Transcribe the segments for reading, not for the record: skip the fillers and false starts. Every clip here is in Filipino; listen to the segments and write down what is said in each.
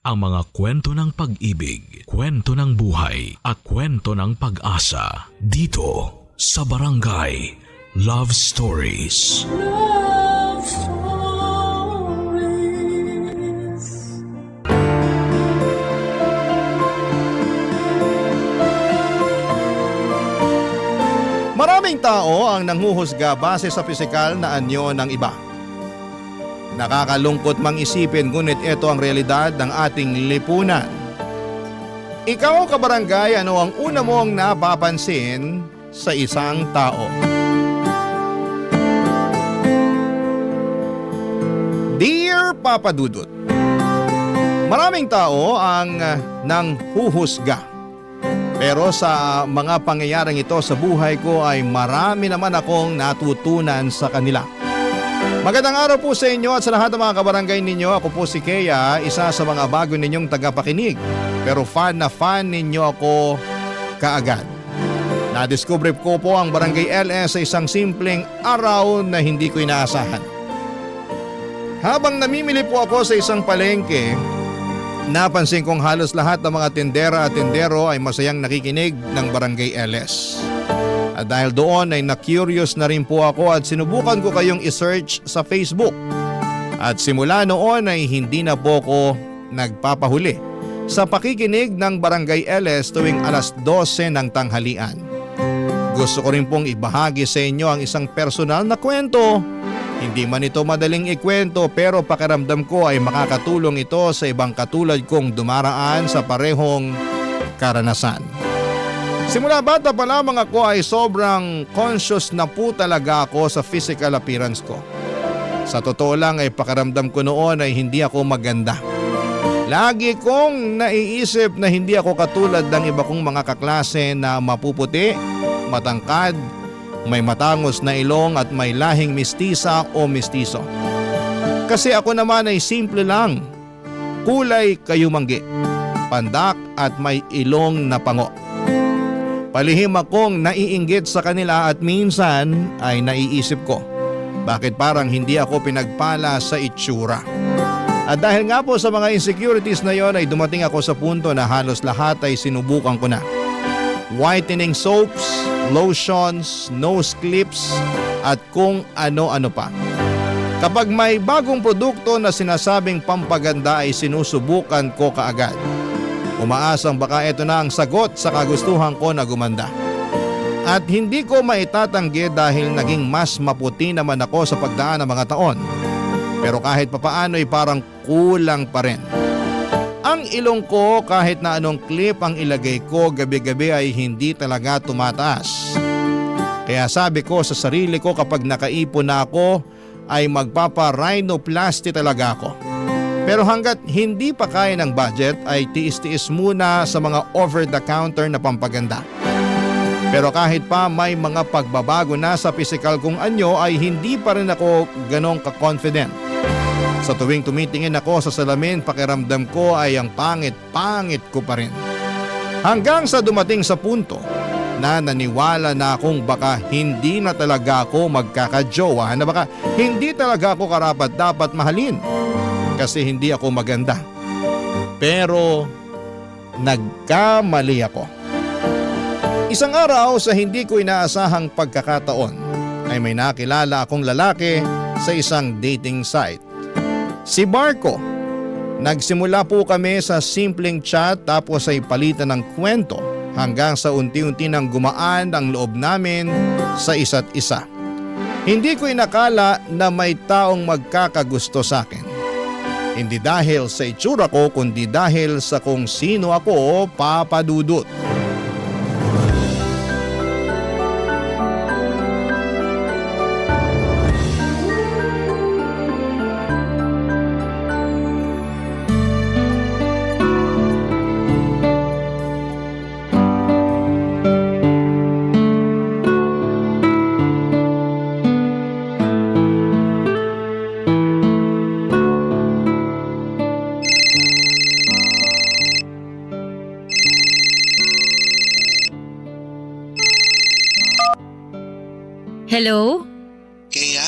ang mga kwento ng pag-ibig, kwento ng buhay at kwento ng pag-asa dito sa Barangay Love Stories. Love Stories. Maraming tao ang nanghuhusga base sa pisikal na anyo ng iba. Nakakalungkot mang isipin ngunit ito ang realidad ng ating lipunan. Ikaw kabarangay, ano ang una mong napapansin sa isang tao? Dear Papa Dudut, maraming tao ang nanghuhusga. Pero sa mga pangyayaring ito sa buhay ko ay marami naman akong natutunan sa kanila. Magandang araw po sa inyo at sa lahat ng mga kabarangay ninyo. Ako po si Kea, isa sa mga bago ninyong tagapakinig. Pero fan na fan ninyo ako kaagad. Nadiskubre ko po ang Barangay LS sa isang simpleng araw na hindi ko inaasahan. Habang namimili po ako sa isang palengke, napansin kong halos lahat ng mga tindera at tindero ay masayang nakikinig ng Barangay LS. At dahil doon ay na-curious na rin po ako at sinubukan ko kayong i-search sa Facebook. At simula noon ay hindi na po ko nagpapahuli sa pakikinig ng Barangay LS tuwing alas 12 ng tanghalian. Gusto ko rin pong ibahagi sa inyo ang isang personal na kwento. Hindi man ito madaling ikwento pero pakiramdam ko ay makakatulong ito sa ibang katulad kong dumaraan sa parehong karanasan. Simula bata pa lamang ako ay sobrang conscious na po talaga ako sa physical appearance ko. Sa totoo lang ay pakiramdam ko noon ay hindi ako maganda. Lagi kong naiisip na hindi ako katulad ng iba kong mga kaklase na mapuputi, matangkad, may matangos na ilong at may lahing mistisa o mistiso. Kasi ako naman ay simple lang, kulay kayumanggi, pandak at may ilong na pango. Palihim akong naiinggit sa kanila at minsan ay naiisip ko, bakit parang hindi ako pinagpala sa itsura. At dahil nga po sa mga insecurities na yon ay dumating ako sa punto na halos lahat ay sinubukan ko na. Whitening soaps, lotions, nose clips at kung ano-ano pa. Kapag may bagong produkto na sinasabing pampaganda ay sinusubukan ko kaagad. Umaasang baka ito na ang sagot sa kagustuhan ko na gumanda. At hindi ko maitatanggi dahil naging mas maputi naman ako sa pagdaan ng mga taon. Pero kahit papaano ay parang kulang pa rin. Ang ilong ko kahit na anong clip ang ilagay ko gabi-gabi ay hindi talaga tumataas. Kaya sabi ko sa sarili ko kapag nakaipon na ako ay magpapa-rhinoplasty talaga ako. Pero hanggat hindi pa kaya ng budget ay tiis-tiis muna sa mga over-the-counter na pampaganda. Pero kahit pa may mga pagbabago na sa physical kong anyo ay hindi pa rin ako ganong ka-confident. Sa tuwing tumitingin ako sa salamin, pakiramdam ko ay ang pangit-pangit ko pa rin. Hanggang sa dumating sa punto na naniwala na akong baka hindi na talaga ako magkakajowa, na baka hindi talaga ako karapat-dapat mahalin kasi hindi ako maganda. Pero nagkamali ako. Isang araw sa hindi ko inaasahang pagkakataon ay may nakilala akong lalaki sa isang dating site. Si Marco. Nagsimula po kami sa simpleng chat tapos ay palitan ng kwento hanggang sa unti-unti nang gumaan ang loob namin sa isa't isa. Hindi ko inakala na may taong magkakagusto sa akin. Hindi dahil sa itsura ko kundi dahil sa kung sino ako, Papa Dudut. Hello? Kaya,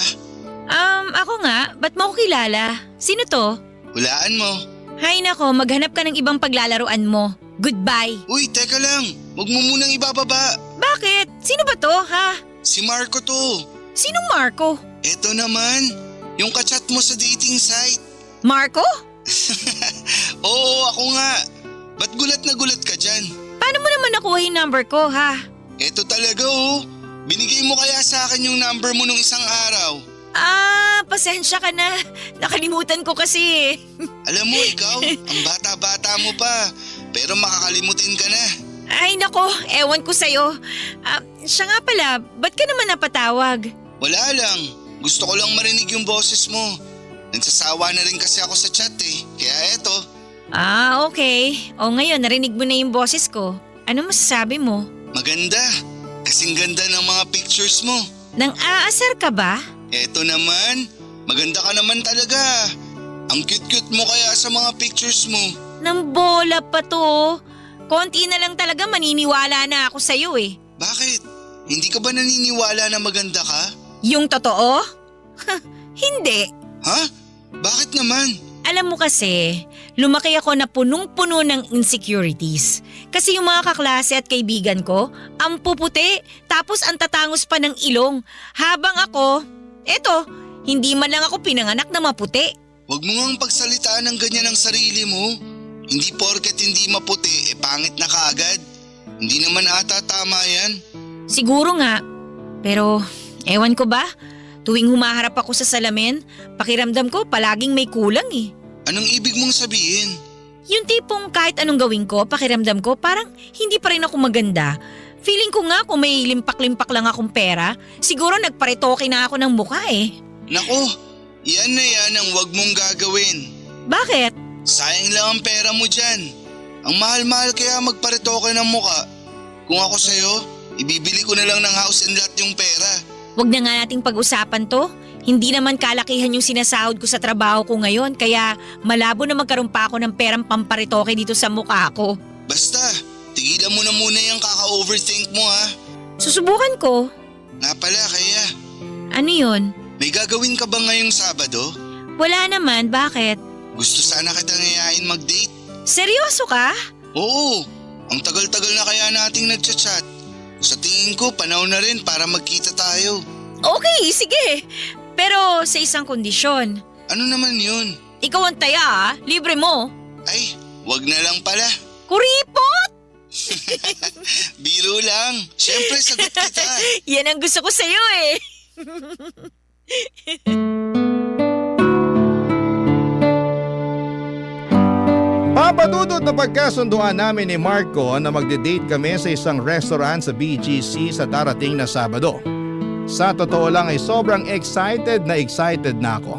Ako nga. Ba't mo ako kilala? Sino to? hulaan mo. Hay nako, maghanap ka ng ibang paglalaruan mo. Goodbye. Uy, teka lang. Huwag mo munang ibababa. Bakit? Sino ba to, ha? Si Marco to. Sinong Marco? Eto naman, yung kachat mo sa dating site. Marco? Oo, ako nga. Ba't gulat na gulat ka dyan? Paano mo naman nakuha yung number ko, ha? Eto talaga oh. Binigay mo kaya sa akin yung number mo nung isang araw. Pasensya ka na. Nakalimutan ko kasi. Alam mo ikaw, ang bata-bata mo pa. Pero makakalimutin ka na. Ay nako, ewan ko sa'yo. Siya nga pala, ba't ka naman napatawag? Wala lang. Gusto ko lang marinig yung boses mo. Nagsasawa na rin kasi ako sa chat eh. Kaya eto. Okay. O ngayon, narinig mo na yung boses ko. Ano masasabi mo? Maganda. Kasing ganda ng mga pictures mo. Nang aasar ka ba? Eto naman, maganda ka naman talaga. Ang cute-cute mo kaya sa mga pictures mo. Nang bola pa to. Konti na lang talaga maniniwala na ako sa'yo eh. Bakit? Hindi ka ba naniniwala na maganda ka? Yung totoo? Hindi. Ha? Bakit naman? Alam mo kasi, lumaki ako na punong-puno ng insecurities. Kasi yung mga kaklase at kaibigan ko, ang puputi, tapos ang tatangos pa ng ilong. Habang ako, eto, hindi man lang ako pinanganak na maputi. Huwag mo ngang pagsalitaan ng ganyan ang sarili mo. Hindi porket hindi maputi, pangit na kaagad. Hindi naman ata tama yan. Siguro nga, pero ewan ko ba? Tuwing humaharap ako sa salamin, pakiramdam ko palaging may kulang eh. Anong ibig mong sabihin? Yung tipong kahit anong gawin ko, pakiramdam ko parang hindi pa rin ako maganda. Feeling ko nga kung may limpak-limpak lang akong pera, siguro nagparitoke na ako ng mukha eh. Nako, yan na yan ang wag mong gagawin. Bakit? Sayang lang ang pera mo dyan. Ang mahal-mahal kaya magparitoke ng muka. Kung ako sa'yo, ibibili ko na lang ng house and lot yung pera. Huwag na nga nating pag-usapan to. Hindi naman kalakihan yung sinasahod ko sa trabaho ko ngayon kaya malabo na magkaroon pa ako ng perang pamparitoke dito sa mukha ko. Basta, tigilan mo na muna yung kaka-overthink mo ha. Susubukan ko. Nga pala kaya, Ano yun? may gagawin ka ba ngayong Sabado? Wala naman, bakit? Gusto sana kitang yayain mag-date. Seryoso ka? Oo, ang tagal-tagal na kaya nating nagchat-chat. Sa tingin ko, panahon na rin para magkita tayo. Okay, sige. Pero sa isang kondisyon. Ano naman yun? Ikaw ang taya, libre mo. Ay, wag na lang pala. Kuripot! Biro lang. Siyempre, sagot kita. Yan ang gusto ko sa'yo eh. Papadudot na pagkasunduan namin ni Marco na magde-date kami sa isang restaurant sa BGC sa darating na Sabado. Sa totoo lang ay sobrang excited na ako.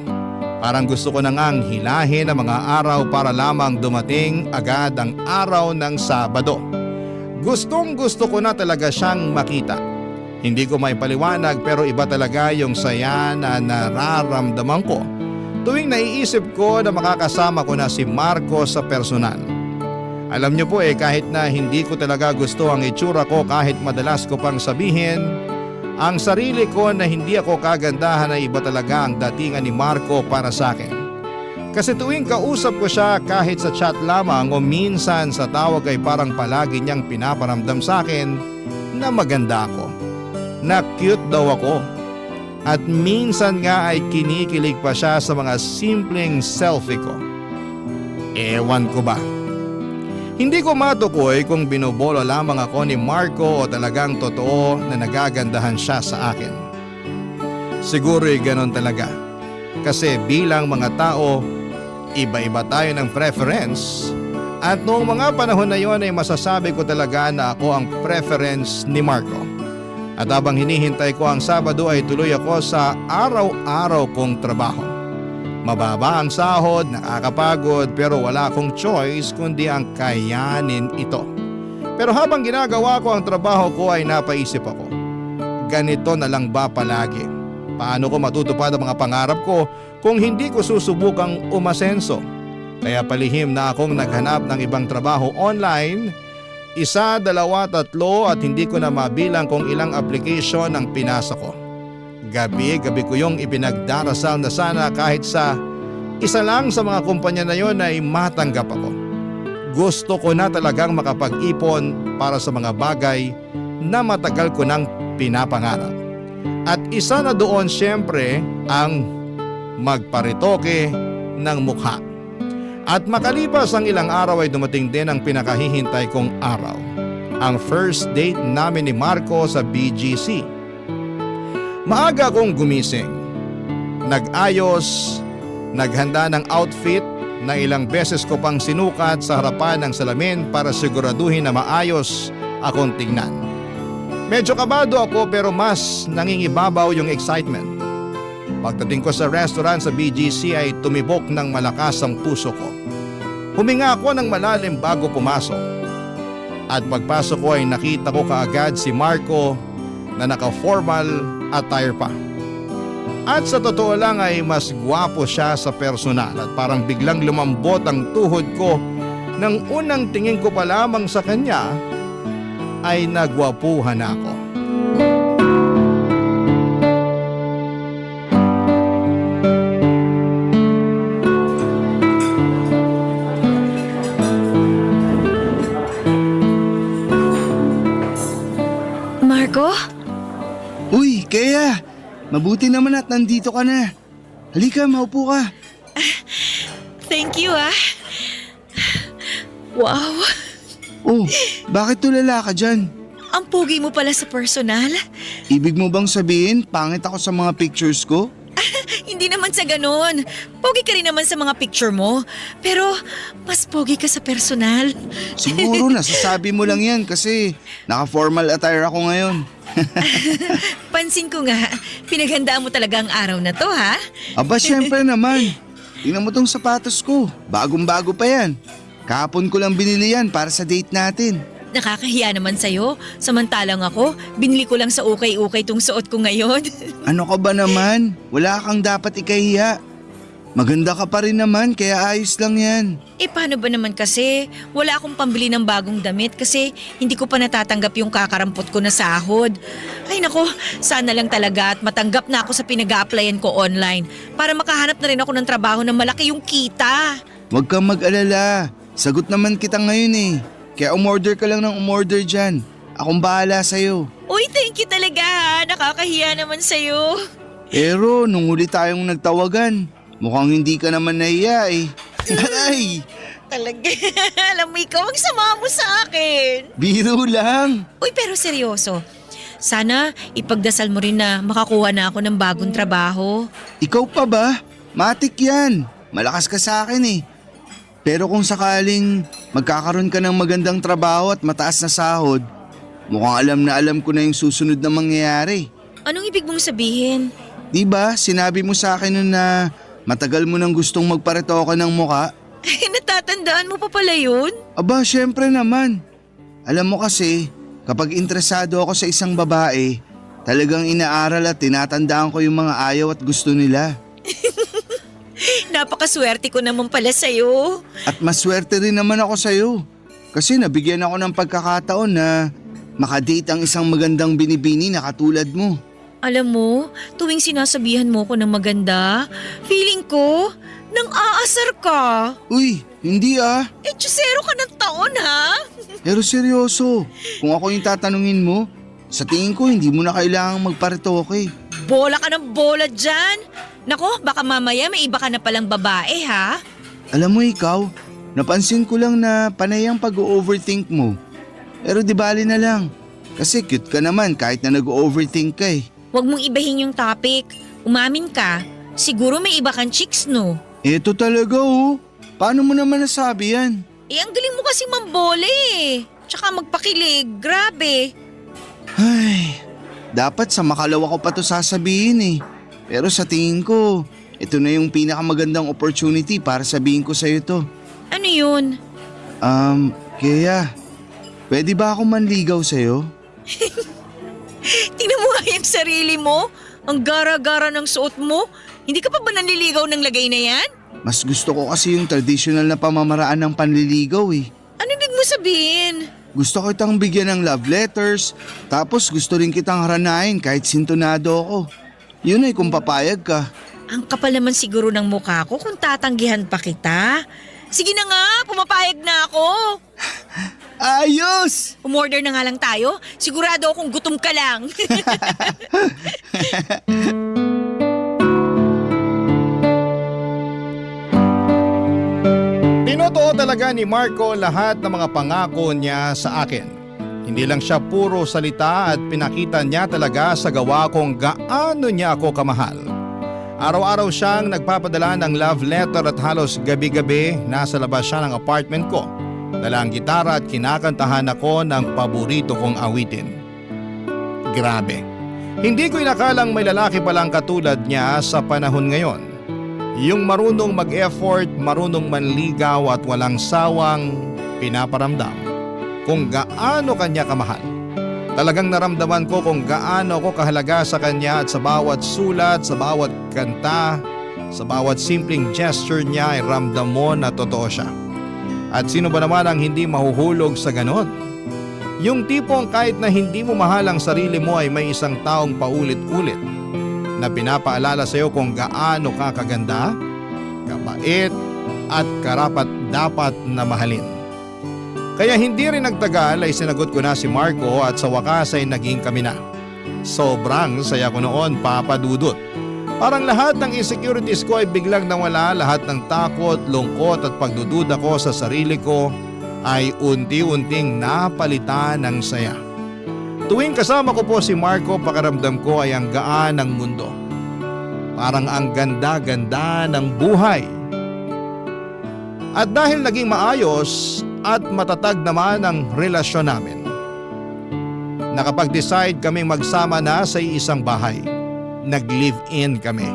Parang gusto ko na ngang hilahin ang mga araw para lamang dumating agad ang araw ng Sabado. Gustong gusto ko na talaga siyang makita. Hindi ko maipaliwanag pero iba talaga yung saya na nararamdaman ko tuwing naiisip ko na makakasama ko na si Marco sa personal. Alam niyo po kahit na hindi ko talaga gusto ang itsura ko kahit madalas ko pang sabihin, ang sarili ko na hindi ako kagandahan ay iba talaga ang datingan ni Marco para sa akin. Kasi tuwing kausap ko siya kahit sa chat lamang o minsan sa tawag ay parang palagi niyang pinaparamdam sa akin na maganda ako, na cute daw ako. At minsan nga ay kinikilig pa siya sa mga simpleng selfie ko. Ewan ko ba? Hindi ko matukoy kung binobolo lamang ako ni Marco o talagang totoo na nagagandahan siya sa akin. Siguro'y ganon talaga. Kasi bilang mga tao, iba-iba tayo ng preference. At noong mga panahon na yon ay masasabi ko talaga na ako ang preference ni Marco. At habang hinihintay ko ang Sabado ay tuloy ako sa araw-araw kong trabaho. Mababa ang sahod, nakakapagod pero wala akong choice kundi ang kayanin ito. Pero habang ginagawa ko ang trabaho ko ay napaisip ako, ganito na lang ba palagi? Paano ko matutupad ang mga pangarap ko kung hindi ko susubukang umasenso? Kaya palihim na akong naghanap ng ibang trabaho online. 1, 2, 3 at hindi ko na mabilang kung ilang application ang pinasa ko. Gabi-gabi ko yung ipinagdarasal na sana kahit sa Isa lang sa mga kumpanya na yon ay matanggap ako. Gusto ko na talagang makapag-ipon para sa mga bagay na matagal ko nang pinapangarap. At isa na doon siyempre ang magparitoke ng mukha. At makalipas ang ilang araw ay dumating din ang pinakahihintay kong araw. Ang first date namin ni Marco sa BGC. Maaga akong gumising. Nag-ayos, naghanda ng outfit na ilang beses ko pang sinukat sa harapan ng salamin para siguraduhin na maayos akong tingnan. Medyo kabado ako pero mas nangingibabaw yung excitement. Pagdating ko sa restaurant sa BGC ay tumibok ng malakas ang puso ko. Huminga ako ng malalim bago pumasok. At pagpasok ko ay nakita ko kaagad si Marco na naka-formal attire pa. At sa totoo lang ay mas gwapo siya sa personal at parang biglang lumambot ang tuhod ko nang unang tingin ko pa lamang sa kanya ay nagwapuhan ako. Marco? Uy, Kea! Mabuti naman at nandito ka na. Halika, maupo ka. Thank you ah. Wow, Oh, bakit tulala ka dyan? ang pogi mo pala sa personal. Ibig mo bang sabihin, pangit ako sa mga pictures ko? Hindi naman sa ganon. Pogi ka rin naman sa mga picture mo. Pero mas pogi ka sa personal. Siguro nasasabi mo lang yan kasi naka-formal attire ako ngayon. Pansin ko nga, pinaghandaan mo talaga ang araw na to ha? Aba, syempre naman. Tingnan mo tong sapatos ko. Bagong-bago pa yan. Kahapon ko lang binili yan para sa date natin. Nakakahiya naman sa'yo. Samantalang ako, binili ko lang sa ukay-ukay tong suot ko ngayon. Ano ka ba naman? Wala kang dapat ikahiya. Maganda ka pa rin naman kaya ayos lang yan. Paano ba naman kasi? Wala akong pambili ng bagong damit kasi hindi ko pa natatanggap yung kakarampot ko na sahod. Ay nako, sana lang talaga at matanggap na ako sa pinag-a-applyan ko online para makahanap na rin ako ng trabaho na malaki yung kita. Huwag kang mag-alala. Sagot naman kita ngayon eh. Kaya umorder ka lang ng umorder dyan. Akong bahala sa'yo. Uy, thank you talaga ha. Nakakahiya naman sa'yo. Pero nung huli tayong nagtawagan, mukhang hindi ka naman nahiya eh. Aray! Talaga. Alam mo, ikaw ang sama mo sa akin. Biro lang. Uy, pero seryoso. Sana ipagdasal mo rin na makakuha na ako ng bagong trabaho. Ikaw pa ba? Matik yan. Malakas ka sa akin eh. Pero kung sakaling magkakaroon ka ng magandang trabaho at mataas na sahod, mukhang alam na alam ko na yung susunod na mangyayari. Anong ibig mong sabihin? Diba, sinabi mo sa akin nun na matagal mo nang gustong magparetoke ng muka? Natatandaan mo pa pala yun? Aba, syempre naman. Alam mo kasi, kapag interesado ako sa isang babae, talagang inaaral at tinatandaan ko yung mga ayaw at gusto nila. Napakaswerte ko naman pala sa'yo. At maswerte rin naman ako sa'yo. Kasi nabigyan ako ng pagkakataon na makadate ang isang magandang binibini na katulad mo. Alam mo, tuwing sinasabihan mo ko ng maganda, feeling ko, nang aasar ka. Uy, hindi ah. Chusero ka ng taon ha? Pero seryoso, kung ako yung tatanungin mo, sa tingin ko hindi mo na kailangang magparetoke. Bola ka ng bola dyan. Nako, baka mamaya may iba ka na palang babae ha? Alam mo ikaw, napansin ko lang na panay ang pag-overthink mo. Pero di bali na lang. Kasi cute ka naman kahit na nag-overthink ka eh. Huwag mong ibahin yung topic. Umamin ka. Siguro may iba kang chicks no? Eto talaga oh. Paano mo naman nasabi yan? Ang galing mo kasi mambola eh. Tsaka magpakilig, grabe. Ay, dapat sa makalawa ko pa to sasabihin eh. Pero sa tingin ko, ito na yung pinakamagandang opportunity para sabihin ko sa'yo to. Ano yun? Kaya, pwede ba ako manligaw sa'yo? Tingnan mo nga yung sarili mo. Ang gara-gara ng suot mo. Hindi ka pa ba nanliligaw ng lagay na yan? Mas gusto ko kasi yung traditional na pamamaraan ng panliligaw eh. Ano ibig mo sabihin? Gusto kitang bigyan ng love letters, tapos gusto rin kitang haranahin kahit sintonado ako. Yun ay kung papayag ka. Ang kapal naman siguro ng mukha ko kung tatanggihan pa kita. Sige na nga, pumapayag na ako. Ayos! Umorder na nga lang tayo. Sigurado akong gutom ka lang. Tinotoo talaga ni Marco lahat ng mga pangako niya sa akin. Hindi lang siya puro salita at pinakita niya talaga sa gawa kung gaano niya ako kamahal. Araw-araw siyang nagpapadala ng love letter at halos gabi-gabi nasa labas siya ng apartment ko. Dala ang gitara at kinakantahan ako ng paborito kong awitin. Grabe. Hindi ko inakalang may lalaki palang katulad niya sa panahon ngayon. Yung marunong mag-effort, marunong manligaw at walang sawang pinaparamdam kung gaano kanya kamahal. Talagang naramdaman ko kung gaano ako kahalaga sa kanya at sa bawat sulat, sa bawat kanta, sa bawat simpleng gesture niya ay ramdam mo na totoo siya. At sino ba naman ang hindi mahuhulog sa ganon? Yung tipong kahit na hindi mo mahal ang sarili mo ay may isang taong paulit-ulit na pinapaalala sa iyo kung gaano ka kaganda, kabait at karapat dapat na mahalin. Kaya hindi rin nagtagal ay sinagot ko na si Marco at sa wakas ay naging kami na. Sobrang saya ko noon, Papa Dudut. Parang lahat ng insecurities ko ay biglang nawala, lahat ng takot, lungkot at pagdududa ko sa sarili ko ay unti-unting napalitan ng saya. Tuwing kasama ko po si Marco, pakiramdam ko ay ang gaan ng mundo. Parang ang ganda-ganda ng buhay. At dahil naging maayos at matatag naman ang relasyon namin, nakapag-decide kaming magsama na sa isang bahay. Nag-live-in kami.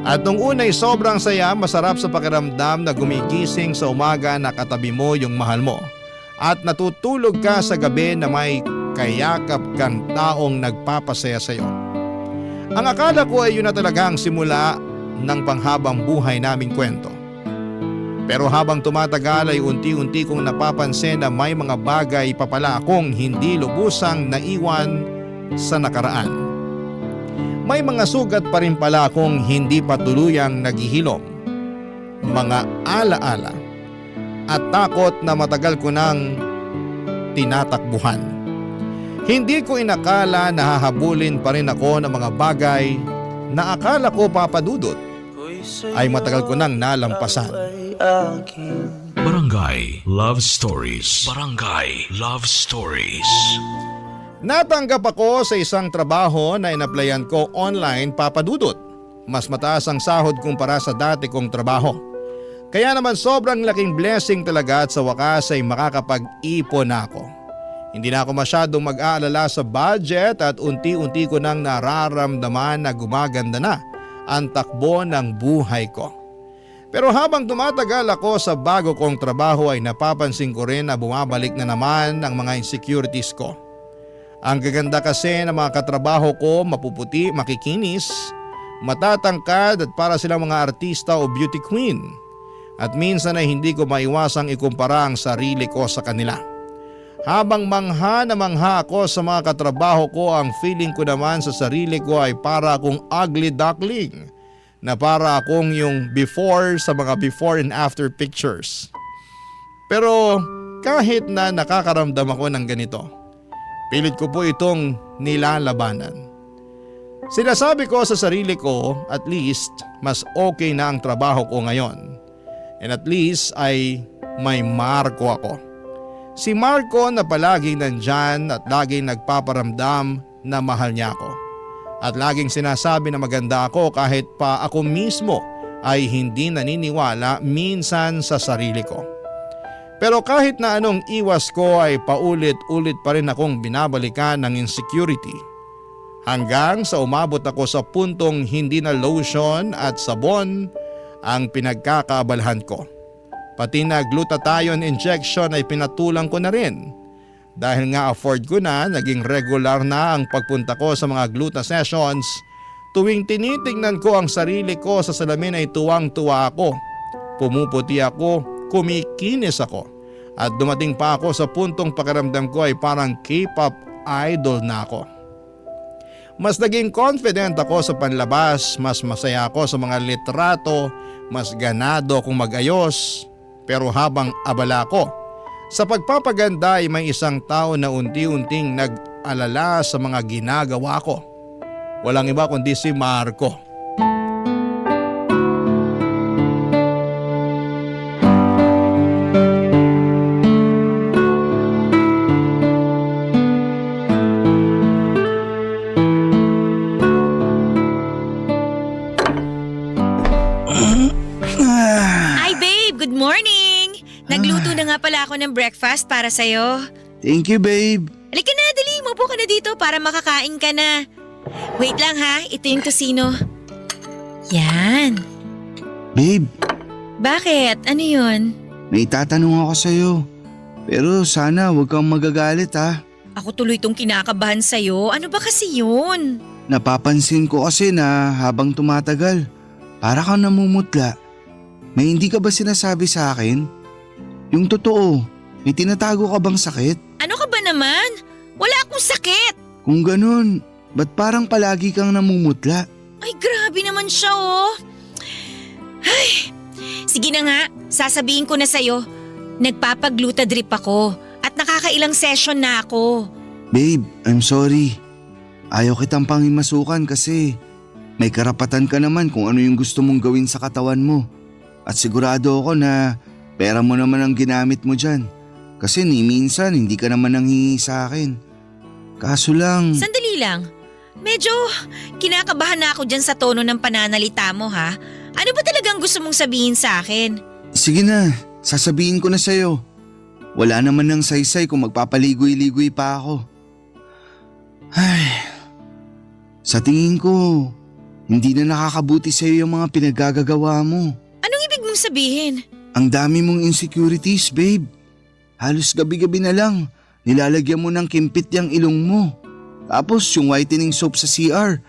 At nung unay sobrang saya, masarap sa pakiramdam na gumigising sa umaga na katabi mo yung mahal mo. At natutulog ka sa gabi na may kayakap kang taong nagpapasaya sa iyo. Ang akala ko ay yun na talaga ang simula ng panghabang buhay naming kwento. Pero habang tumatagal ay unti-unti kong napapansin na may mga bagay pa pala akong hindi lubusang naiwan sa nakaraan. May mga sugat pa rin pala akong hindi pa tuluyang naghihilom. Mga alaala at takot na matagal ko nang tinatakbuhan. Hindi ko inakala na hahabulin pa rin ako ng mga bagay na akala ko, Papa Dudut, ay matagal ko nang nalampasan. Barangay Love Stories. Barangay Love Stories. Natanggap ako sa isang trabaho na inaplayan ko online, Papa Dudut. Mas mataas ang sahod kumpara sa dati kong trabaho. Kaya naman sobrang laking blessing talaga at sa wakas ay makakapag-ipon na ako. Hindi na ako masyadong mag-aalala sa budget at unti-unti ko nang nararamdaman na gumaganda na ang takbo ng buhay ko. Pero habang tumatagal ako sa bago kong trabaho ay napapansin ko rin na bumabalik na naman ang mga insecurities ko. Ang gaganda kasi ng mga katrabaho ko, mapuputi, makikinis, matatangkad at para silang mga artista o beauty queen. At minsan ay hindi ko maiwasang ikumpara ang sarili ko sa kanila. Habang mangha na mangha ako sa mga katrabaho ko, ang feeling ko naman sa sarili ko ay para akong ugly duckling. Na para akong yung before sa mga before and after pictures. Pero kahit na nakakaramdam ako ng ganito, pilit ko po itong nilalabanan. Sinasabi ko sa sarili ko, at least mas okay na ang trabaho ko ngayon. And at least ay may Marco ako. Si Marco na palaging nandyan at laging nagpaparamdam na mahal niya ako. At laging sinasabi na maganda ako kahit pa ako mismo ay hindi naniniwala minsan sa sarili ko. Pero kahit na anong iwas ko ay paulit-ulit pa rin akong binabalikan ng insecurity. Hanggang sa umabot ako sa puntong hindi na lotion at sabon ang pinagkakaabalahan ko. Pati na glutathione injection ay pinatulang ko na rin. Dahil nga afford ko na, naging regular na ang pagpunta ko sa mga gluta sessions. Tuwing tinitingnan ko ang sarili ko sa salamin ay tuwang-tuwa ako. Pumuputi ako, kumikinis ako. At dumating pa ako sa puntong pakiramdam ko ay parang K-pop idol na ako. Mas naging confident ako sa panlabas, mas masaya ako sa mga litrato, mas ganado akong mag-ayos. Pero habang abala ko, sa pagpapaganda ay may isang tao na unti-unting nag-alala sa mga ginagawa ko. Walang iba kundi si Marco. Hi babe, good morning! Nagluto na nga pala ako ng breakfast para sa'yo. Thank you, babe. Halika na, dali, umupo ka na dito para makakain ka na. Wait lang ha, ito yung tosino. Yan. Babe, Bakit? Ano yun? may tatanong ako sa'yo. Pero sana huwag kang magagalit ha. Ako tuloy tong kinakabahan sa'yo. Ano ba kasi yun? Napapansin ko kasi na habang tumatagal, para kang namumutla. May hindi ka ba sinasabi sa akin? Yung totoo, may tinatago ka bang sakit? Ano ka ba naman? Wala akong sakit! Kung ganun, ba't parang palagi kang namumutla? Ay, grabe naman siya oh. Ay, sige na nga, sasabihin ko na sa'yo. Nagpapagluta drip ako at nakakailang session na ako. Babe, I'm sorry. Ayaw kitang pangimasukan kasi may karapatan ka naman kung ano yung gusto mong gawin sa katawan mo. At sigurado ako na pera mo naman ang ginamit mo dyan. Kasi ni minsan hindi ka naman nanghingi sa akin. Kaso lang… Sandali lang. Medyo kinakabahan na ako dyan sa tono ng pananalita mo ha. Ano ba talagang gusto mong sabihin sa akin? Sige na, sasabihin ko na sa'yo. Wala naman ng saysay kung magpapaligoy-ligoy pa ako. Ay, sa tingin ko, hindi na nakakabuti sa'yo yung mga pinagagagawa mo. Anong ibig mong sabihin? Ang dami mong insecurities, babe. Halos gabi-gabi na lang, nilalagyan mo ng kimpit yung ilong mo. Tapos yung whitening soap sa CR,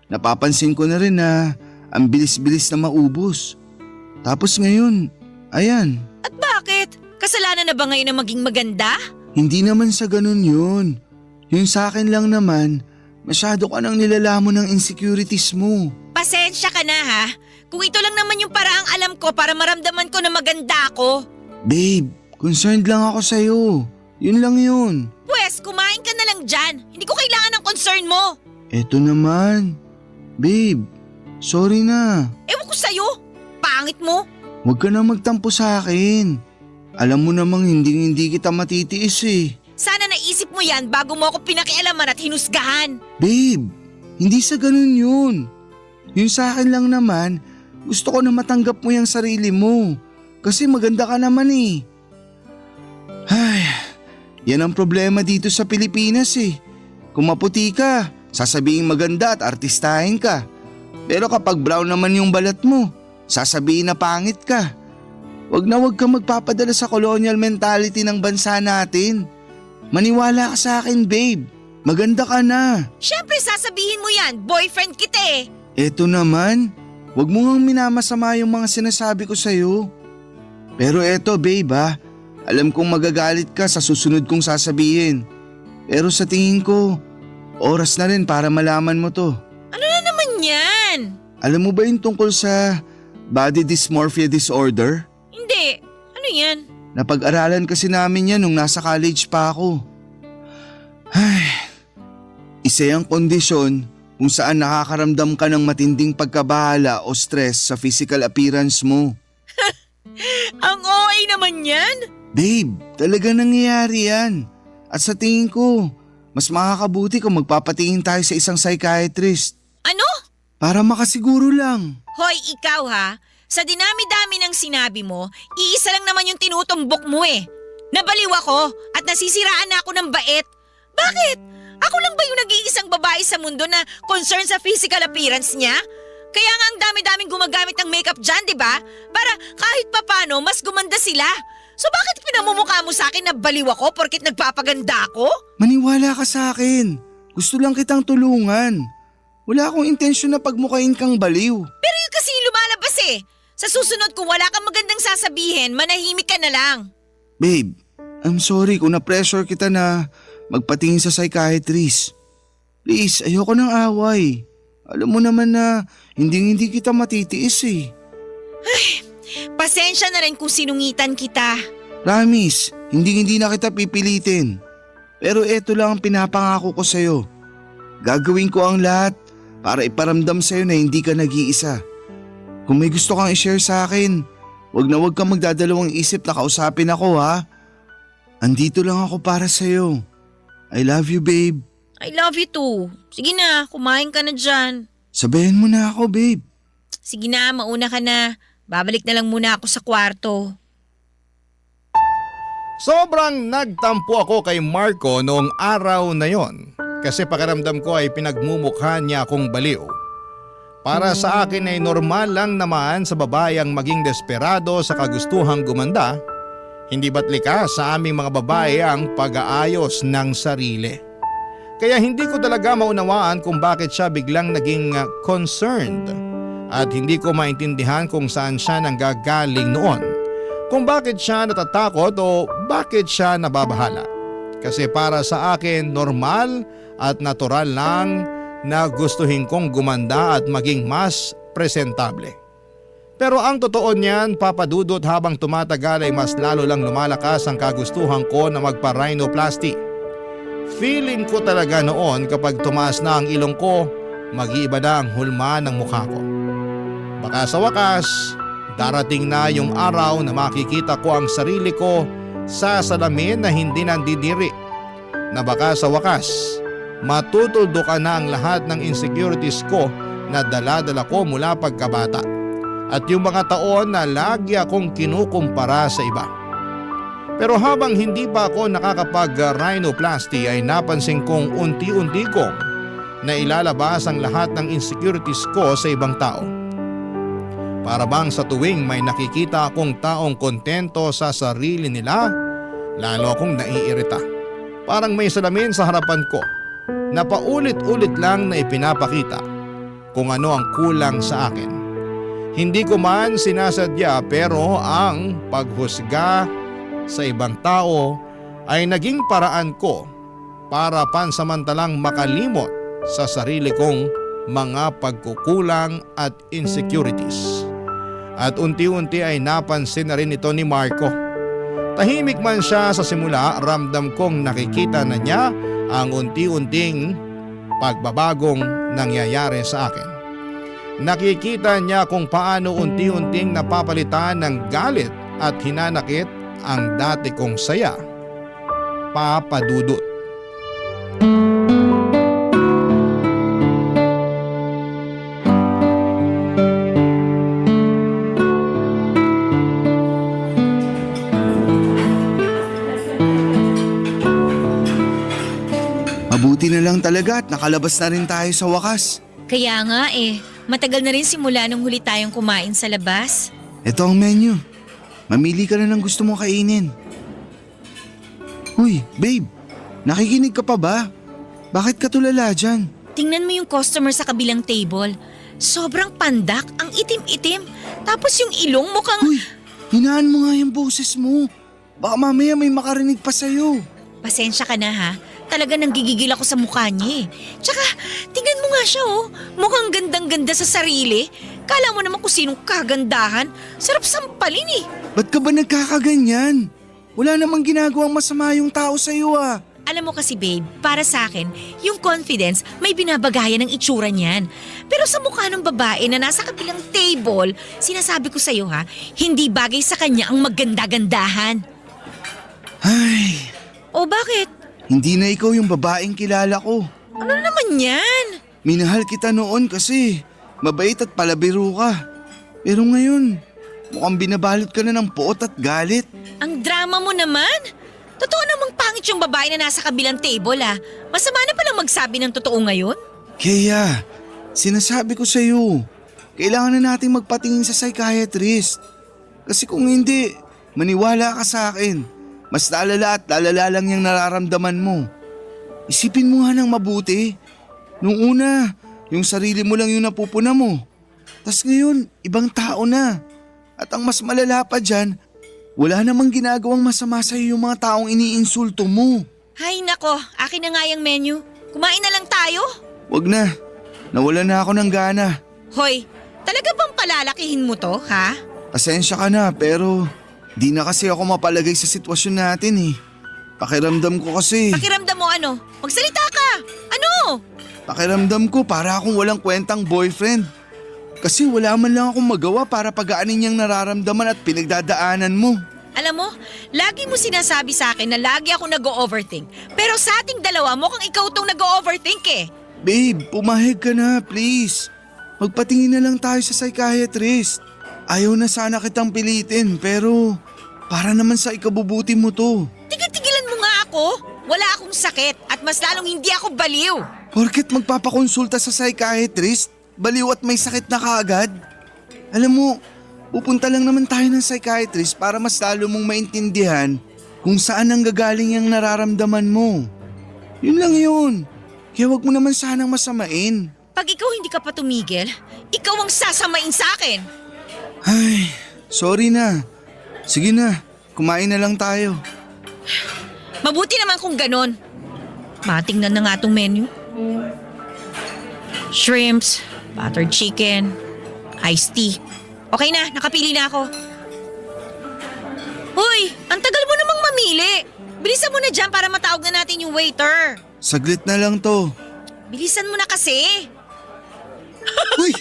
napapansin ko na rin na ang bilis-bilis na maubos. Tapos ngayon, ayan. At bakit? Kasalanan na ba ngayon na maging maganda? Hindi naman sa ganun yun. Yung sa akin lang naman, masyado ka nang nilalamon ng insecurities mo. Pasensya ka na ha. Kung ito lang naman yung paraang alam ko para maramdaman ko na maganda ako. Babe, concerned lang ako sa'yo. Yun lang yun. Pwes, kumain ka na lang dyan. Hindi ko kailangan ng concern mo. Eto naman. Babe, sorry na. Ewan ko sa'yo. Pangit mo. Huwag ka na magtampo sa akin. Alam mo namang hindi kita matitiis eh. Sana naisip mo yan bago mo ako pinakialaman at hinusgahan. Babe, hindi sa ganun yun. Yung sa akin lang naman, gusto ko na matanggap mo yung sarili mo. Kasi maganda ka naman eh. Ay, yan ang problema dito sa Pilipinas eh. Kung maputi ka, sasabihin maganda at artistahin ka. Pero kapag brown naman yung balat mo, sasabihin na pangit ka. Wag kang magpapadala sa colonial mentality ng bansa natin. Maniwala ka sa akin, babe. Maganda ka na. Siyempre sasabihin mo yan, boyfriend kita eh. Eto naman, wag mo ngang minamasama yung mga sinasabi ko sa'yo. Pero eto, babe ha, alam kong magagalit ka sa susunod kong sasabihin. Pero sa tingin ko, oras na rin para malaman mo to. Ano na naman yan? Alam mo ba yung tungkol sa body dysmorphia disorder? Hindi. Ano yan? Napag-aralan kasi namin yan nung nasa college pa ako. Ay, isa yung kondisyon kung saan nakakaramdam ka ng matinding pagkabahala o stress sa physical appearance mo. Ang OA naman yan? Babe, talaga nangyayari yan. At sa tingin ko, mas makakabuti kung magpapatingin tayo sa isang psychiatrist. Ano? Para makasiguro lang. Hoy, ikaw ha? Sa dinami-dami ng sinabi mo, iisa lang naman yung tinutumbok mo eh. Nabaliw ako at nasisiraan na ako ng bait. Bakit? Ako lang ba yung nag-iisang babae sa mundo na concern sa physical appearance niya? Kaya nga ang dami-daming gumagamit ng makeup dyan, di ba? Para kahit papano, mas gumanda sila. So bakit pinamumukha mo sa akin na baliw ako porkit nagpapaganda ako? Maniwala ka sa akin. Gusto lang kitang tulungan. Wala akong intensyon na pagmukain kang baliw. Pero yun kasi yung lumalabas eh. Sa susunod kung wala kang magandang sasabihin, manahimik ka na lang. Babe, I'm sorry kung na-pressure kita na magpatingin sa psychiatrist. Please, ayoko ng away. Alam mo naman na hindi kita matitiis eh. Pasensya na rin kung sinungitan kita. Promise, hindi na kita pipilitin. Pero eto lang ang pinapangako ko sa'yo. Gagawin ko ang lahat para iparamdam sa'yo na hindi ka nag-iisa. Kung may gusto kang i-share sa akin, wag kang magdadalawang isip na kausapin ako ha. Andito lang ako para sa'yo. I love you, babe. I love you too. Sige na, kumain ka na dyan. Sabihin mo na ako, babe. Sige na, mauna ka na. Babalik na lang muna ako sa kwarto. Sobrang nagtampo ako kay Marco noong araw na yon kasi pakiramdam ko ay pinagmumukha niya akong baliw. Para sa akin ay normal lang naman sa babae ang maging desperado sa kagustuhang gumanda. Hindi ba't likas sa aming mga babae ang pag-aayos ng sarili? Kaya hindi ko talaga maunawaan kung bakit siya biglang naging concerned at hindi ko maintindihan kung saan siya nanggagaling noon. Kung bakit siya natatakot o bakit siya nababahala. Kasi para sa akin normal at natural lang na gustuhin kong gumanda at maging mas presentable. Pero ang totoo niyan, Papa Dudut, habang tumatagal ay mas lalo lang lumalakas ang kagustuhan ko na magpa-rhinoplasty. Feeling ko talaga noon kapag tumaas na ang ilong ko, mag-iiba na ang hulma ng mukha ko. Baka sa wakas, darating na yung araw na makikita ko ang sarili ko sa salamin na hindi nandidiri. Na baka sa wakas, matutuldukan na ang lahat ng insecurities ko na dala-dala ko mula pagkabata. At yung mga taon na lagi akong kinukumpara sa iba. Pero habang hindi pa ako nakakapag-rhinoplasty ay napansin kong unti-unti kong na ilalabas ang lahat ng insecurities ko sa ibang tao. Para bang sa tuwing may nakikita akong taong kontento sa sarili nila, lalo akong naiirita. Parang may salamin sa harapan ko na paulit-ulit lang na ipinapakita kung ano ang kulang sa akin. Hindi ko man sinasadya pero ang paghusga sa ibang tao ay naging paraan ko para pansamantalang makalimot sa sarili kong mga pagkukulang at insecurities. At unti-unti ay napansin na rin ito ni Marco. Tahimik man siya sa simula, ramdam kong nakikita na niya ang unti-unting pagbabagong nangyayari sa akin. Nakikita niya kung paano unti-unting napapalitan ng galit at hinanakit ang dati kong saya. Papa Dudut. Mabuti na lang talaga at nakalabas na rin tayo sa wakas. Kaya nga matagal na rin simula nung huli tayong kumain sa labas. Ito ang menu. Mamili ka na ng gusto mong kainin. Uy, babe, nakikinig ka pa ba? Bakit ka tulala dyan? Tingnan mo yung customer sa kabilang table. Sobrang pandak, ang itim-itim. Tapos yung ilong mukhang… Uy, hinaan mo nga yung boses mo. Baka mamaya may makarinig pa sa'yo. Pasensya ka na ha. Talaga nanggigigil ako sa mukha niya Tsaka, tingnan mo nga siya Mukhang gandang-ganda sa sarili. Kala mo naman kung sinong kagandahan. Sarap sampalin Ba't ka ba nagkakaganyan? Wala namang ginagawang masama yung tao sa'yo Alam mo kasi babe, para sa akin, yung confidence may binabagayan ng itsura niyan. Pero sa mukha ng babae na nasa kabilang table, sinasabi ko sa'yo hindi bagay sa kanya ang maganda-gandahan. Ay, O bakit? hindi na ikaw yung babaeng kilala ko. Ano naman yan? Minahal kita noon kasi mabait at palabiro ka. Pero ngayon, mukhang binabalot ka na ng puot at galit. Ang drama mo naman. Totoo namang pangit yung babae na nasa kabilang table Masama na palang magsabi ng totoo ngayon? Kaya, sinasabi ko sa'yo, kailangan na nating magpatingin sa psychiatrist. Kasi kung hindi, maniwala ka sa akin. Mas lalala at lalala lang yung nararamdaman mo. Isipin mo nga ng mabuti. Nung una, yung sarili mo lang yung napupuna mo. Tas ngayon, ibang tao na. At ang mas malala pa dyan, wala namang ginagawang masama sa'yo yung mga taong iniinsulto mo. Hay nako, akin na nga yung menu. Kumain na lang tayo? Wag na. Nawala na ako ng gana. Hoy, talaga bang palalakihin mo to, ha? Pasensya ka na pero di na kasi ako mapalagay sa sitwasyon natin eh. Pakiramdam ko kasi. Pakiramdam mo ano? Magsalita ka! Ano? Pakiramdam ko para akong walang kwentang boyfriend. Kasi wala man lang akong magawa para pagaanin niyang nararamdaman at pinagdadaanan mo. Alam mo, lagi mo sinasabi sa akin na lagi ako nag-o-overthink. Pero sa ating dalawa, mukhang ikaw tong nag-o-overthink eh. Babe, pumahig ka na please. Magpatingin na lang tayo sa psychiatrist. Ayaw na sana kitang pilitin pero para naman sa ikabubuti mo to. Tigil-tigilan mo nga ako. Wala akong sakit at mas lalong hindi ako baliw. Porket magpapakonsulta sa psychiatrist, baliw at may sakit na kaagad. Alam mo, pupunta lang naman tayo ng psychiatrist para mas lalo mong maintindihan kung saan ang gagaling yung nararamdaman mo. Yun lang yun. Kaya wag mo naman sanang masamain. Pag ikaw hindi ka pa tumigil, ikaw ang sasamain sa akin. Ay, sorry na. Sige na, kumain na lang tayo. Mabuti naman kung ganon. Matingnan na nga tong menu. Shrimps, buttered chicken, iced tea. Okay na, nakapili na ako. Hoy, ang tagal mo namang mamili. Bilisan mo na dyan para matawag na natin yung waiter. Saglit na lang to. Bilisan mo na kasi. Uy,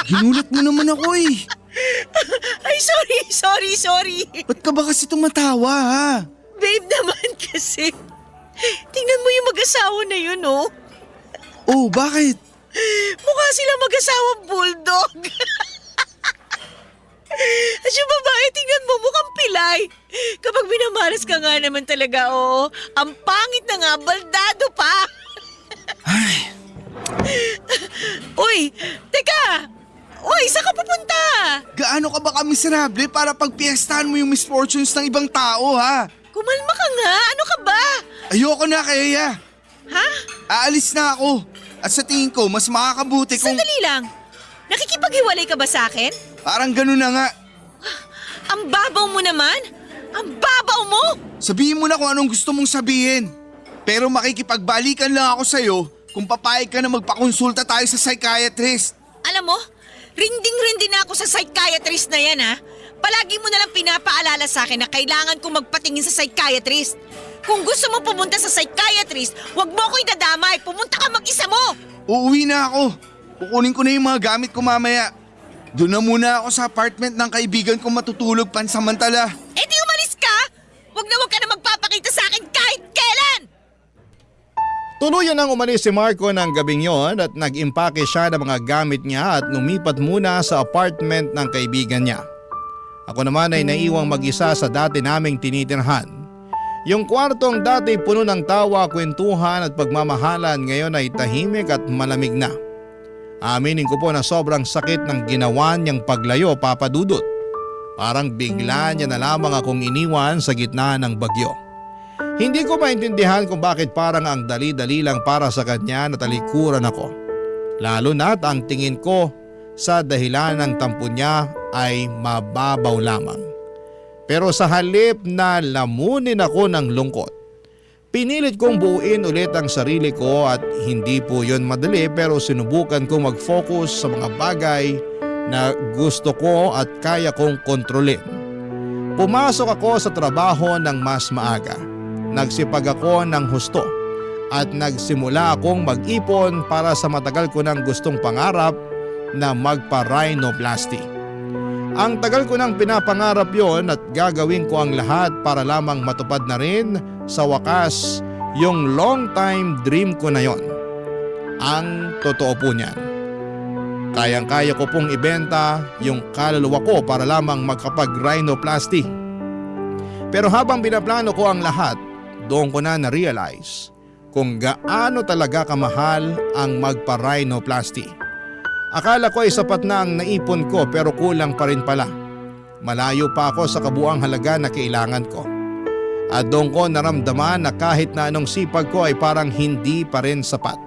ginulat mo naman ako eh. Ay, sorry. Ba't ka ba kasi tumatawa ha? Babe naman kasi. Tingnan mo yung mag-asawa na yun, oh. Oh, bakit? Mukha sila mag-asawang bulldog. At yung babae, tingnan mo, mukhang pilay. Kapag binamalas ka nga naman talaga, oo. Ang pangit na nga, baldado pa. Ay, Uy, teka. Uy, saan ka pupunta? gaano ka ba kamiserable para pagpiestahan mo yung misfortunes ng ibang tao ha? Kumalma ka nga, ano ka ba? Ayoko na kaya. Ha? Aalis na ako. At sa tingin ko, mas makakabuti kung... Sandali lang. Nakikipaghiwalay ka ba sa akin? Parang ganun na nga. Ang babaw mo naman. Ang babaw mo. Sabihin mo na kung anong gusto mong sabihin. Pero makikipagbalikan lang ako sa'yo kung papayag ka na magpakonsulta tayo sa psychiatrist. Alam mo, rinding-rindi na ako sa psychiatrist na yan, ha? Palagi mo na lang pinapaalala sa akin na kailangan kong magpatingin sa psychiatrist. Kung gusto mo pumunta sa psychiatrist, huwag mo ko idadamay. Pumunta ka mag-isa mo. Uuwi na ako. Kukunin ko na yung mga gamit ko mamaya. Doon na muna ako sa apartment ng kaibigan ko matutulog pansamantala. Eh di umalis ka. Huwag ka na magpapakita sa akin kahit kailan. Tuluyan nang umalis si Marco ng gabing yon at nag-impake siya ng mga gamit niya at lumipat muna sa apartment ng kaibigan niya. Ako naman ay naiwang mag-isa sa dati naming tinitirhan. Yung kwartong dati puno ng tawa, kwentuhan at pagmamahalan ngayon ay tahimik at malamig na. Aminin ko po na sobrang sakit ng ginawa niyang paglayo, Papa Dudut. Parang bigla niya na lamang akong iniwan sa gitna ng bagyo. Hindi ko maintindihan kung bakit parang ang dali-dali lang para sa kanya na talikuran ako. Lalo na't ang tingin ko sa dahilan ng tampo niya ay mababaw lamang. Pero sa halip na lamunin ako ng lungkot, pinilit kong buuin ulit ang sarili ko at hindi po yon madali pero sinubukan kong mag-focus sa mga bagay na gusto ko at kaya kong kontrolin. Pumasok ako sa trabaho ng mas maaga. Nagsipag ako ng husto at nagsimula akong mag-ipon para sa matagal ko ng gustong pangarap na magpa-rhinoplasty. Ang tagal ko nang pinapangarap yon at gagawin ko ang lahat para lamang matupad na rin sa wakas yung long time dream ko na yon. Ang totoo po niyan. Kayang-kaya ko pong ibenta yung kaluluwa ko para lamang magkapag-rhinoplasty. Pero habang binaplano ko ang lahat, doon ko na na-realize kung gaano talaga kamahal ang magpa-rhinoplasty. Akala ko ay sapat na ang naipon ko pero kulang pa rin pala. Malayo pa ako sa kabuang halaga na kailangan ko. At doon ko naramdaman na kahit na anong sipag ko ay parang hindi pa rin sapat.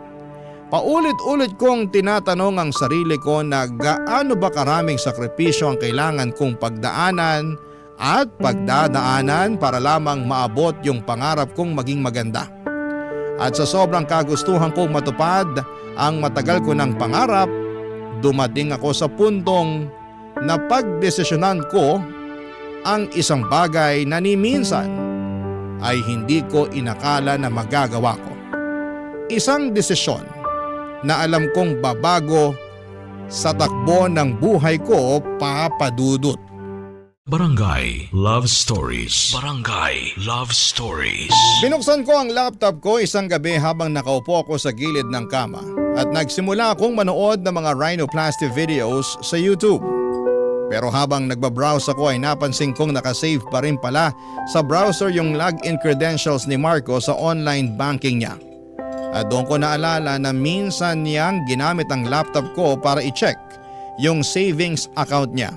Paulit-ulit kong tinatanong ang sarili ko na gaano ba karaming sakripisyo ang kailangan kong pagdaanan at pagdadaanan para lamang maabot yung pangarap kong maging maganda. At sa sobrang kagustuhan kong matupad ang matagal ko ng pangarap, dumating ako sa puntong napagdesisyonan ko ang isang bagay na ni minsan ay hindi ko inakala na magagawa ko. Isang desisyon na alam kong babago sa takbo ng buhay ko, Papa Dudut. Barangay Love Stories. Barangay Love Stories. Binuksan ko ang laptop ko isang gabi habang nakaupo ako sa gilid ng kama at nagsimula akong manood ng mga rhinoplasty videos sa YouTube. Pero habang nagbabrowse ako ay napansin kong nakasave pa rin pala sa browser yung login credentials ni Marco sa online banking niya. At doon ko naalala na minsan niyang ginamit ang laptop ko para i-check yung savings account niya.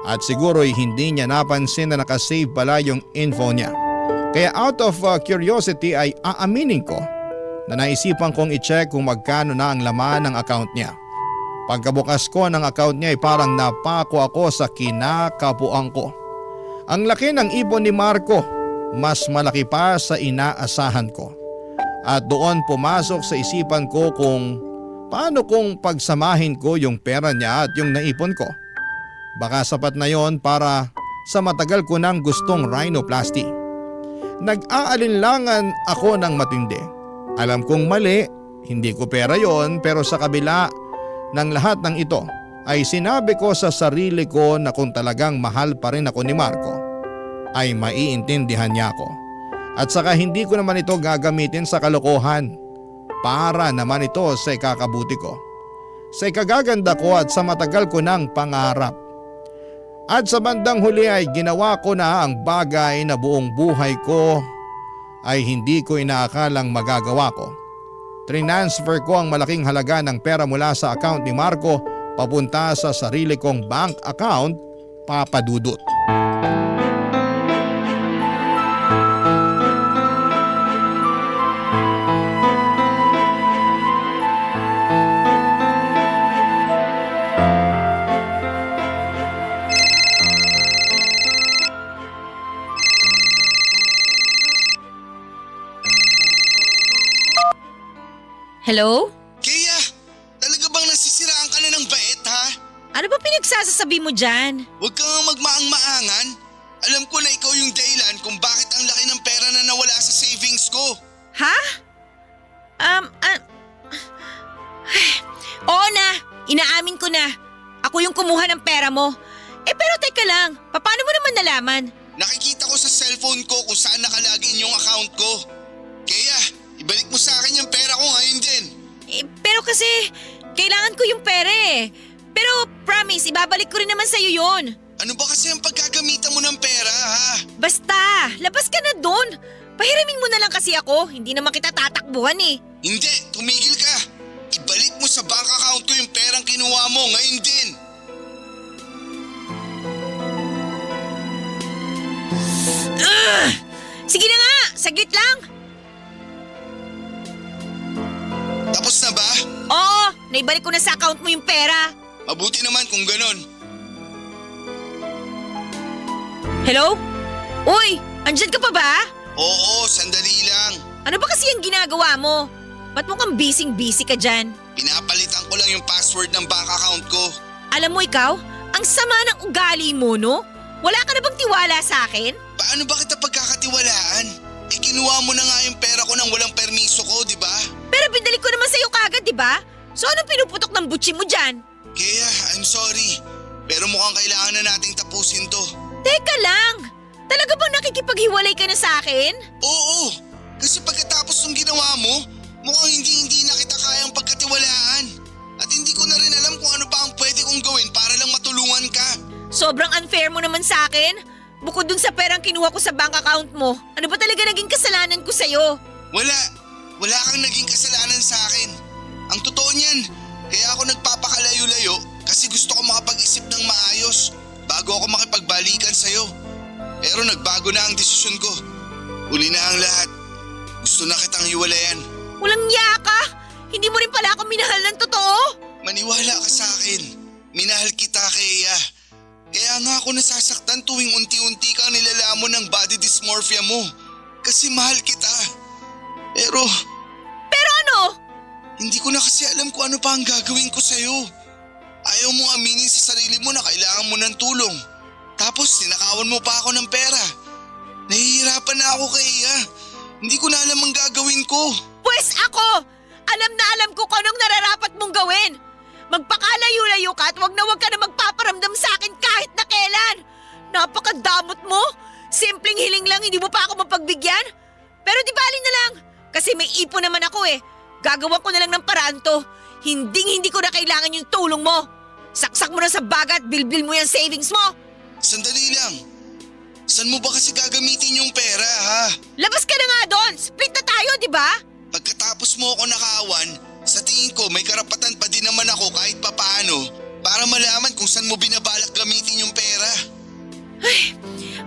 At siguro'y hindi niya napansin na nakasave pala yung info niya. Kaya out of curiosity ay aaminin ko na naisipan kong i-check kung magkano na ang laman ng account niya. Pagkabukas ko ng account niya ay parang napako ako sa kinakapuan ko. Ang laki ng ipon ni Marco, mas malaki pa sa inaasahan ko. At doon pumasok sa isipan ko kung paano kong pagsamahin ko yung pera niya at yung naipon ko. Baka sapat na yon para sa matagal ko nang gustong rhinoplasty. Nag-aalinlangan ako ng matindi. Alam kong mali, hindi ko pera yon, pero sa kabila ng lahat ng ito ay sinabi ko sa sarili ko na kung talagang mahal pa rin ako ni Marco ay maiintindihan niya ako. At saka hindi ko naman ito gagamitin sa kalokohan, para naman ito sa ikakabuti ko, sa ikagaganda ko at sa matagal ko ng pangarap. At sa bandang huli ay ginawa ko na ang bagay na buong buhay ko ay hindi ko inaakalang magagawa ko. Transfer ko ang malaking halaga ng pera mula sa account ni Marco papunta sa sarili kong bank account, Papa Dudut. Hello? Kaya, talaga bang nasisiraan ka na ng bait ha? Ano ba pinagsasasabi mo dyan? Huwag kang magmaang-maangan. Alam ko na ikaw yung dahilan kung bakit ang laki ng pera na nawala sa savings ko. Ha? Oo na, inaamin ko na. Ako yung kumuha ng pera mo. Pero teka lang, paano mo naman nalaman? Nakikita ko sa cellphone ko kung saan nakalagin yung account ko. Kaya, ibalik mo sa akin yung pera ko ngayon din. Pero kasi, kailangan ko yung pera eh. Pero promise, ibabalik ko rin naman sa'yo yun. Ano ba kasi ang paggagamitan mo ng pera ha? Basta, labas ka na doon. Pahiramin mo na lang kasi ako, hindi naman kita tatakbuhan eh. Hindi, tumigil ka. Ibalik mo sa bank account ko yung perang kinuha mo ngayon din. Sige na nga, saglit lang. Tapos na ba? Oo, naibalik ko na sa account mo yung pera. Mabuti naman kung ganon. Hello? Uy, andyan ka pa ba? Oo, sandali lang. Ano ba kasi yung ginagawa mo? Ba't mukhang busy-busy ka dyan? Pinapalitan ko lang yung password ng bank account ko. Alam mo ikaw, ang sama ng ugali mo, no? Wala ka na bang tiwala sa akin? Paano ba kita pagkakatiwalaan? Kinuha mo na nga yung pera ko nang walang permiso ko, di ba? Pero binalik ko naman sa'yo kagad, di ba? So anong pinuputok ng butsi mo dyan? Kaya, I'm sorry. Pero mukhang kailangan na nating tapusin to. Teka lang! Talaga bang nakikipaghiwalay ka na sa akin? Oo, kasi pagkatapos ng ginawa mo, mukhang hindi na kita kayang pagkatiwalaan. At hindi ko na rin alam kung ano pa ang pwede kong gawin para lang matulungan ka. Sobrang unfair mo naman sa akin. Bukod dun sa perang kinuha ko sa bank account mo, ano ba talaga naging kasalanan ko sa'yo? Wala kang naging kasalanan sa akin. Ang totoo niyan, kaya ako nagpapakalayo-layo kasi gusto ko makapag-isip ng maayos bago ako makipagbalikan sa'yo. Pero nagbago na ang desisyon ko. Uli na ang lahat. Gusto na kitang hiwalayan. Walang niya ka! Hindi mo rin pala ako minahal ng totoo? Maniwala ka sa akin. Minahal kita, Kea. Kaya nga ako nasasaktan tuwing unti-unti kang nilalamon ng body dysmorphia mo. Kasi mahal kita. Pero Hindi ko na kasi alam kung ano pa ang gagawin ko sa'yo. Ayaw mong aminin sa sarili mo na kailangan mo ng tulong. Tapos ninakawan mo pa ako ng pera. Nahihirapan na ako, Kaya. Hindi ko na alam ang gagawin ko. Pwes ako! Alam na alam ko kung anong nararapat mong gawin. Magpakalayo-layo ka at wag ka na magpaparamdam sa akin kahit na kailan. Napakadamot mo. Simpleng hiling lang, hindi mo pa ako mapagbigyan. Pero di bali na lang. Kasi may ipon naman ako eh. Gagawa ko na lang ng paraan to. Hindi ko na kailangan yung tulong mo. Saksak mo na sa bagat, bilbil mo yung savings mo. Sandali lang. Saan mo ba kasi gagamitin yung pera, ha? Labas ka na nga doon. Split na tayo, di ba? Pagkatapos mo ako nakaawan, sa tingin ko may karapatan pa din naman ako kahit papaano para malaman kung saan mo binabalak gamitin yung pera.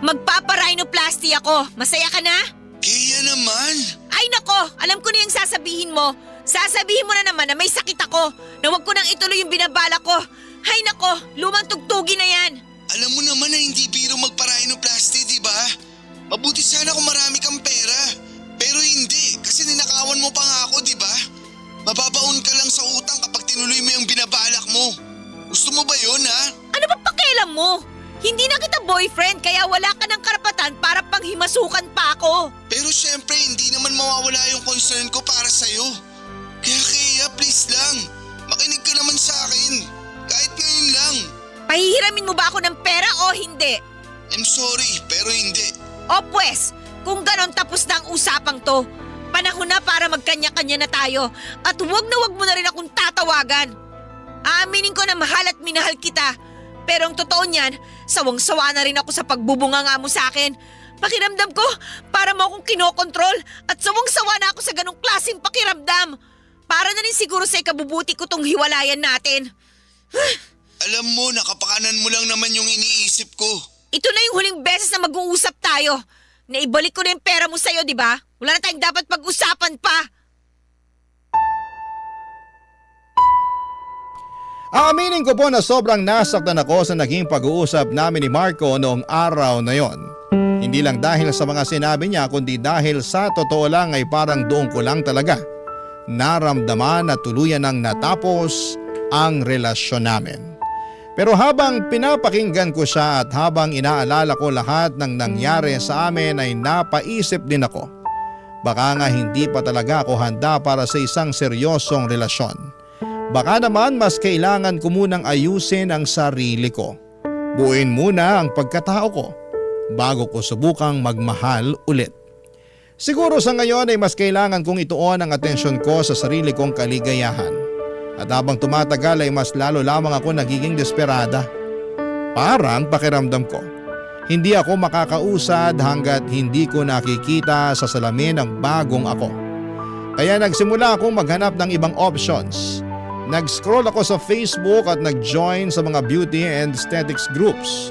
Magpaparhinoplasty ako. Masaya ka na? Kaya naman. Ay nako, alam ko na yung sasabihin mo. Sasabihin mo na naman na may sakit ako, na wag ko nang ituloy yung binabala ko. Ay nako, lumang tugtugin na yan. Alam mo naman na hindi biro magpa-rhinoplasty, di ba? Mabuti sana kung marami kang pera. Pero hindi, kasi ninakawan mo pa nga ako, di ba? Mababaon ka lang sa utang kapag tinuloy mo yung binabalak mo. Gusto mo ba yun, ha? Ano ba pakialam mo? Hindi na kita boyfriend kaya wala ka ng karapatan para panghimasukan pa ako. Pero syempre, hindi naman mawawala yung concern ko para sa'yo. Kaya please lang, makinig ka naman sa akin. Kahit ngayon lang. Pahihiramin mo ba ako ng pera o hindi? I'm sorry, pero hindi. O pwes, kung ganon tapos na ang usapang to. Panahon na para magkanya-kanya na tayo at huwag mo na rin akong tatawagan. Aaminin ko na mahal at minahal kita. Pero ang totoo niyan, sawang-sawa na rin ako sa pagbubunganga mo sa akin. Pakiramdam ko, para mo akong kinokontrol at sawang-sawa na ako sa ganong klaseng pakiramdam. Para na rin siguro sa ikabubuti ko tong hiwalayan natin. Alam mo, nakapakanan mo lang naman yung iniisip ko. Ito na yung huling beses na mag-uusap tayo. Naibalik ko na yung pera mo sa'yo, di ba? Wala na tayong dapat pag-usapan pa. Aaminin ko po na sobrang nasaktan ako sa naging pag-uusap namin ni Marco noong araw na yon. Hindi lang dahil sa mga sinabi niya kundi dahil sa totoo lang ay parang doon ko lang talaga naramdaman na tuluyan nang natapos ang relasyon namin. Pero habang pinapakinggan ko siya at habang inaalala ko lahat ng nangyari sa amin ay napaisip din ako. Baka nga hindi pa talaga ako handa para sa isang seryosong relasyon. Baka naman mas kailangan ko munang ayusin ang sarili ko. Buuin muna ang pagkatao ko bago ko subukang magmahal ulit. Siguro sa ngayon ay mas kailangan kong ituon ang atensyon ko sa sarili kong kaligayahan. At habang tumatagal ay mas lalo lamang ako nagiging desperada. Parang pakiramdam ko, hindi ako makakausad hanggat hindi ko nakikita sa salamin ang bagong ako. Kaya nagsimula akong maghanap ng ibang options. Nag-scroll ako sa Facebook at nag-join sa mga beauty and aesthetics groups.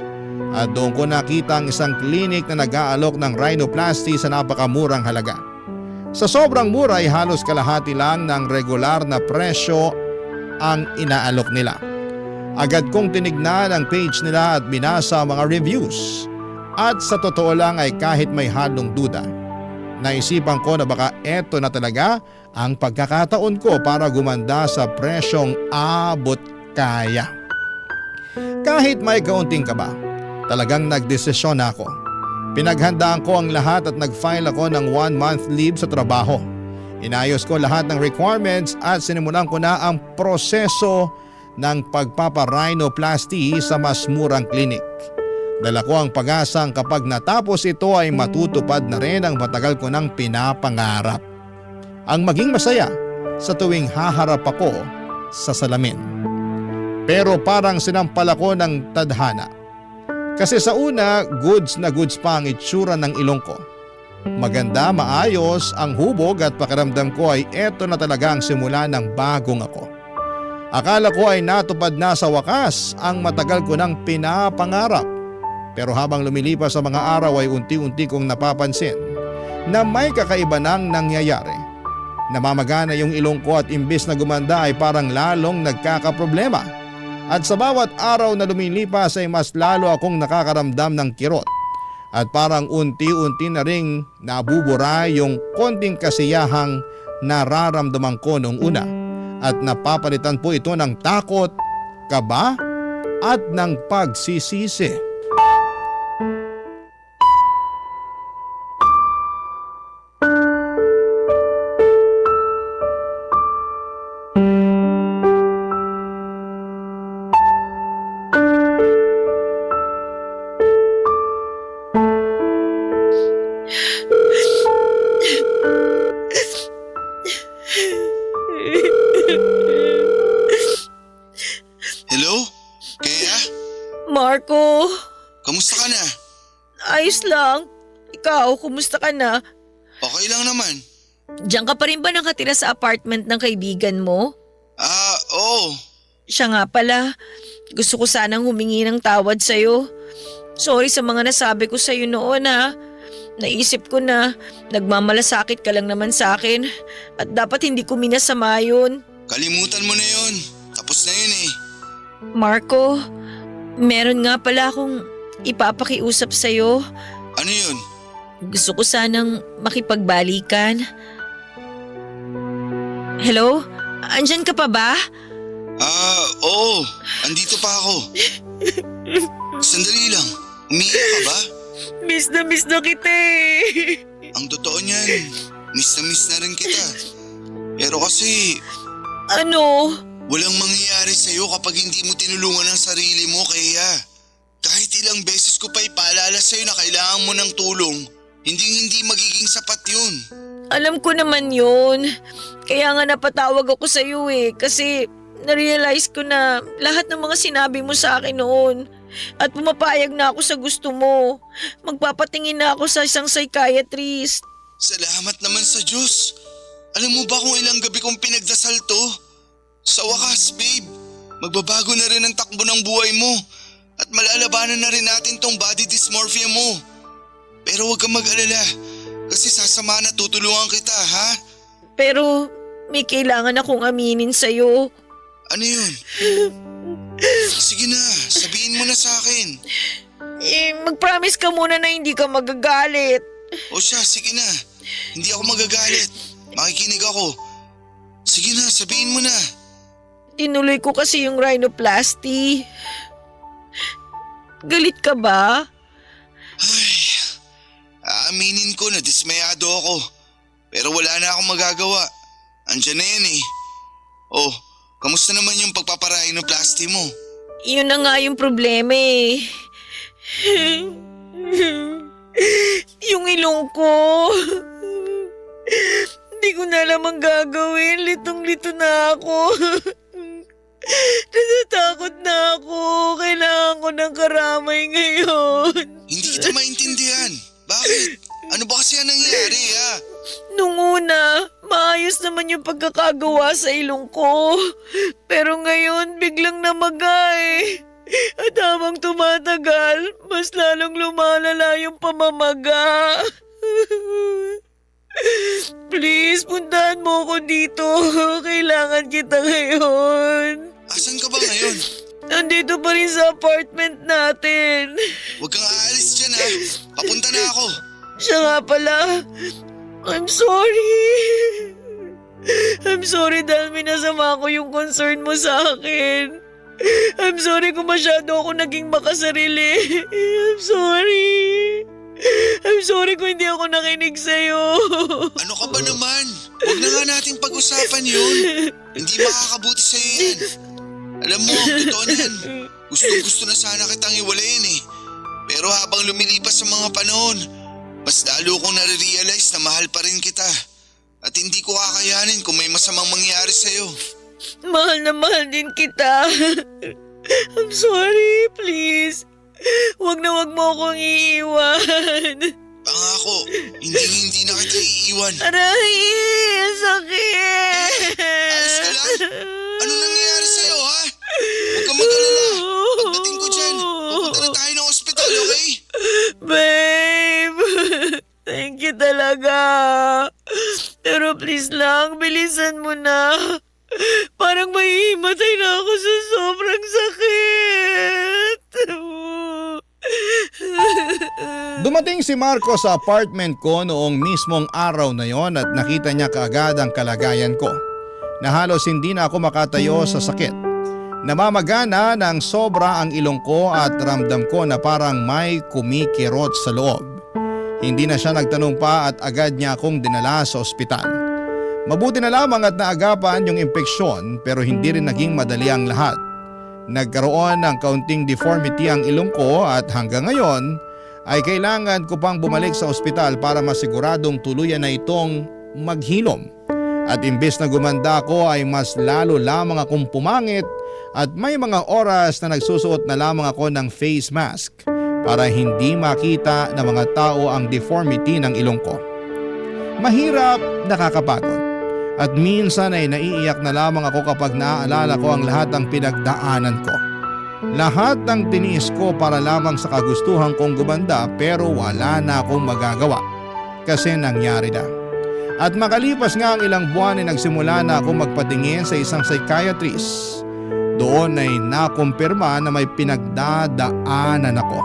At doon ko nakita ang isang clinic na nag-aalok ng rhinoplasty sa napakamurang halaga. Sa sobrang mura ay halos kalahati lang ng regular na presyo ang inaalok nila. Agad kong tinignan ang page nila at binasa ang mga reviews. At sa totoo lang ay kahit may halong duda, naisipan ko na baka eto na talaga ang pagkakataon ko para gumanda sa presyong abot kaya. Kahit may kaunting kaba, talagang nagdesisyon ako. Pinaghandaan ko ang lahat at nag-file ako ng 1-month leave sa trabaho. Inayos ko lahat ng requirements at sinimulan ko na ang proseso ng pagpapa-rhinoplasty sa mas murang klinik. Dala ko ang pag-asang kapag natapos ito ay matutupad na rin ang matagal ko nang pinapangarap. Ang maging masaya sa tuwing haharap ako sa salamin. Pero parang sinampal ako ng tadhana. Kasi sa una, goods na goods pa ang itsura ng ilong ko. Maganda, maayos ang hubog at pakiramdam ko ay eto na talaga ang simula ng bagong ako. Akala ko ay natupad na sa wakas ang matagal ko nang pinapangarap. Pero habang lumilipas sa mga araw ay unti-unti kong napapansin na may kakaiba nang nangyayari. Namamagana yung ilong ko at imbis na gumanda ay parang lalong nagkakaproblema. At sa bawat araw na lumilipas ay mas lalo akong nakakaramdam ng kirot. At parang unti-unti na ring nabubura yung konting kasiyahang nararamdaman ko noong una at napapalitan po ito ng takot, kaba at ng pagsisisi. Hello? Kaya? Marco, Kamusta ka na? ayos lang. Ikaw, kumusta ka na? Okay lang naman. Diyan ka pa rin ba nakatira sa apartment ng kaibigan mo? Oo. Siya nga pala, gusto ko sanang humingi ng tawad sa'yo. Sorry sa mga nasabi ko sa'yo noon ha. Naisip ko na nagmamalasakit ka lang naman sa akin at dapat hindi ko minasama yun. Kalimutan mo na yun. Tapos na yun eh. Marco, meron nga pala akong ipapakiusap sa'yo. Ano yun? Gusto ko sanang makipagbalikan. Hello? Andyan ka pa ba? Oo. Andito pa ako. Sandali lang. Umiiyak ka ba? Miss na kita eh. Ang totoo niyan, miss na rin kita. Pero kasi, Ano? walang mangyayari sa'yo kapag hindi mo tinulungan ang sarili mo, kaya kahit ilang beses ko pa ipaalala sa'yo na kailangan mo ng tulong, hindi magiging sapat yun. Alam ko naman yun. Kaya nga napatawag ako sa iyo eh. Kasi narealize ko na lahat ng mga sinabi mo sa akin noon. At pumapayag na ako sa gusto mo. Magpapatingin na ako sa isang psychiatrist. Salamat naman sa Diyos. Alam mo ba kung ilang gabi kong pinagdasal to? Sa wakas, babe, magbabago na rin ang takbo ng buhay mo at malalabanan na rin natin tong body dysmorphia mo. Pero huwag kang mag-alala kasi sasama na tutulungan kita, ha? Pero may kailangan akong aminin sa'yo. Ano yun? Sige na, sabihin mo na sa akin. Mag-promise ka muna na hindi ka magagalit. O siya, sige na. Hindi ako magagalit. Makikinig ako. Sige na, sabihin mo na. Tinuloy ko kasi yung rhinoplasty. Galit ka ba? Ay, aaminin ko na dismayado ako. Pero wala na akong magagawa. Andiyan na yan eh. Oh, kamusta naman yung pagpaparhinoplasty mo? Yun na nga yung problema eh. Yung ilong ko. Hindi ko na alam ang gagawin. Litong-lito na ako. Natatakot na ako. Kailangan ko ng karamay ngayon. Hindi kita maintindihan. Bakit? Ano ba kasi ang nangyari ha? Nung una, maayos naman yung pagkakagawa sa ilong ko. Pero ngayon, biglang namagay. At habang tumatagal, mas lalong lumalala yung pamamaga. Please, puntahan mo ko dito. Kailangan kita ngayon. Asan ka ba ngayon? Nandito pa rin sa apartment natin. Huwag kang aalis dyan ha. Papunta na ako. Siya nga pala. I'm sorry. I'm sorry dahil minasama ko yung concern mo sa akin. I'm sorry kung masyado ako naging makasarili. I'm sorry. I'm sorry kung hindi ako nakinig sa'yo. Ano ka ba naman? Huwag na nga nating pag-usapan yun. Hindi makakabuti sa'yo yan. Alam mo, totoo niyan. Gustong-gusto na sana kitang iwalayin eh. Pero habang lumilipas sa mga panahon, mas lalo kong nare-realize na mahal pa rin kita. At hindi ko kakayanin kung may masamang mangyari sa'yo. Mahal na mahal din kita. I'm sorry, please. Huwag na huwag mo akong iiwan. Pangako, hindi na kita iiwan. Aray, ang sakit. Ayos ka lang? Ano nangyayari sa'yo ha? Huwag kang mag-alala. Pagdating ko dyan, pupunta na tayo ng ospital, okay? Babe, thank you talaga. Pero please lang, bilisan mo na. Parang mahihimatay na ako sa sobrang sakit. Dumating si Marco sa apartment ko noong mismong araw na yon at nakita niya kaagad ang kalagayan ko. na halos hindi na ako makatayo sa sakit. Namamagana ng sobra ang ilong ko at ramdam ko na parang may kumikirot sa loob. Hindi na siya nagtanong pa at agad niya akong dinala sa ospital. Mabuti na lamang at naagapan yung impeksyon pero hindi rin naging madali ang lahat. Nagkaroon ng kaunting deformity ang ilong ko at hanggang ngayon ay kailangan ko pang bumalik sa ospital para masiguradong tuluyan na itong maghilom. At imbes na gumanda ako ay mas lalo lamang akong pumangit at may mga oras na nagsusuot na lamang ako ng face mask para hindi makita ng mga tao ang deformity ng ilong ko. Mahirap, nakakapagod. At minsan ay naiiyak na lamang ako kapag naaalala ko ang lahat ng pinagdaanan ko. Lahat ng tiniis ko para lamang sa kagustuhan kong gumanda pero wala na akong magagawa kasi nangyari na. At makalipas nga ang ilang buwan ay nagsimula na akong magpatingin sa isang psychiatrist. Doon ay nakumpirma na may pinagdadaanan ako.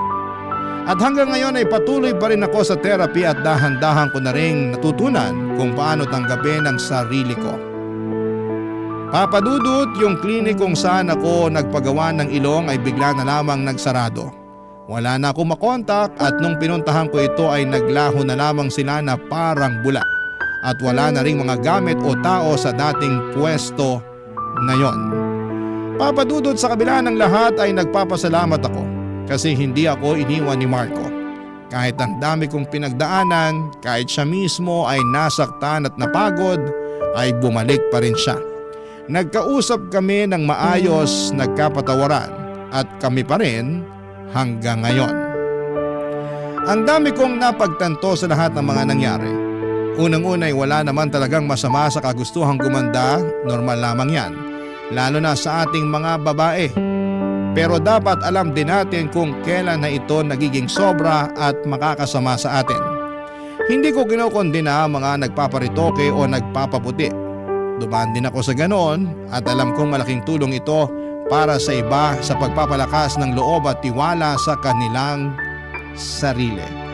At hanggang ngayon ay patuloy pa rin ako sa therapy at dahan-dahan ko na rin natutunan kung paano tanggapin ang sarili ko. Papadudot, yung klinik kung saan ako nagpagawa ng ilong ay bigla na lamang nagsarado. Wala na akong makontak at nung pinuntahan ko ito ay naglaho na lamang sila na parang bula. At wala na ring mga gamit o tao sa dating pwesto na yon. Papadudot, sa kabila ng lahat ay nagpapasalamat ako kasi hindi ako iniwan ni Marco. Kahit ang dami kong pinagdaanan, kahit siya mismo ay nasaktan at napagod, ay bumalik pa rin siya. Nagkausap kami ng maayos, nagkapatawaran at kami pa rin hanggang ngayon. Ang dami kong napagtanto sa lahat ng mga nangyari. Unang-una ay wala naman talagang masama sa kagustuhang gumanda, normal lamang yan, lalo na sa ating mga babae. Pero dapat alam din natin kung kailan na ito nagiging sobra at makakasama sa atin. Hindi ko kinokondena ang mga nagpaparitoke o nagpapaputi. Dumaan din ako sa ganoon at alam kong malaking tulong ito para sa iba sa pagpapalakas ng loob at tiwala sa kanilang sarili.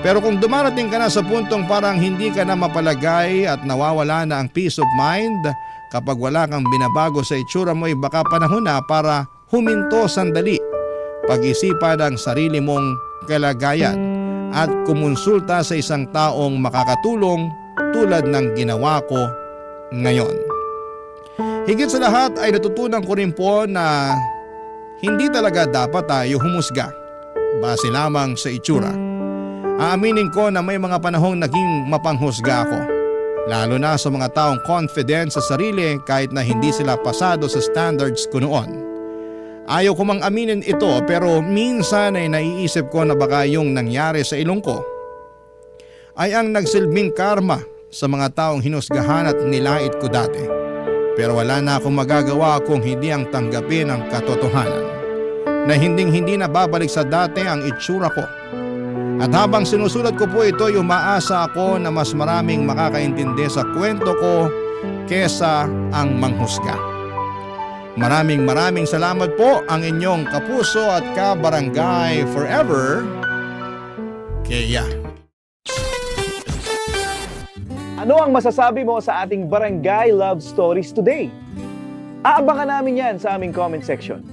Pero kung dumarating ka na sa puntong parang hindi ka na mapalagay at nawawala na ang peace of mind, kapag wala kang binabago sa itsura mo ay baka panahon na para huminto sandali, pag-isipan ang sarili mong kalagayan at kumonsulta sa isang taong makakatulong tulad ng ginawa ko ngayon. Higit sa lahat ay natutunan ko rin po na hindi talaga dapat tayo humusga base lamang sa itsura. Aaminin ko na may mga panahong naging mapanghusga ako, lalo na sa mga taong confident sa sarili kahit na hindi sila pasado sa standards ko noon. Ayaw ko mang aminin ito pero minsan ay naiisip ko na baka yung nangyari sa ilong ko ay ang nagsilbing karma sa mga taong hinusgahan at nilait ko dati. Pero wala na akong magagawa kung hindi ang tanggapin ang katotohanan na hindi na babalik sa dati ang itsura ko. At habang sinusulat ko po ito, umaasa ako na mas maraming makakaintindi sa kwento ko kesa ang manghusga. Maraming salamat po, ang inyong kapuso at kabarangay forever, Kea. Ano ang masasabi mo sa ating Barangay Love Stories today? Aabangan namin yan sa aming comment section.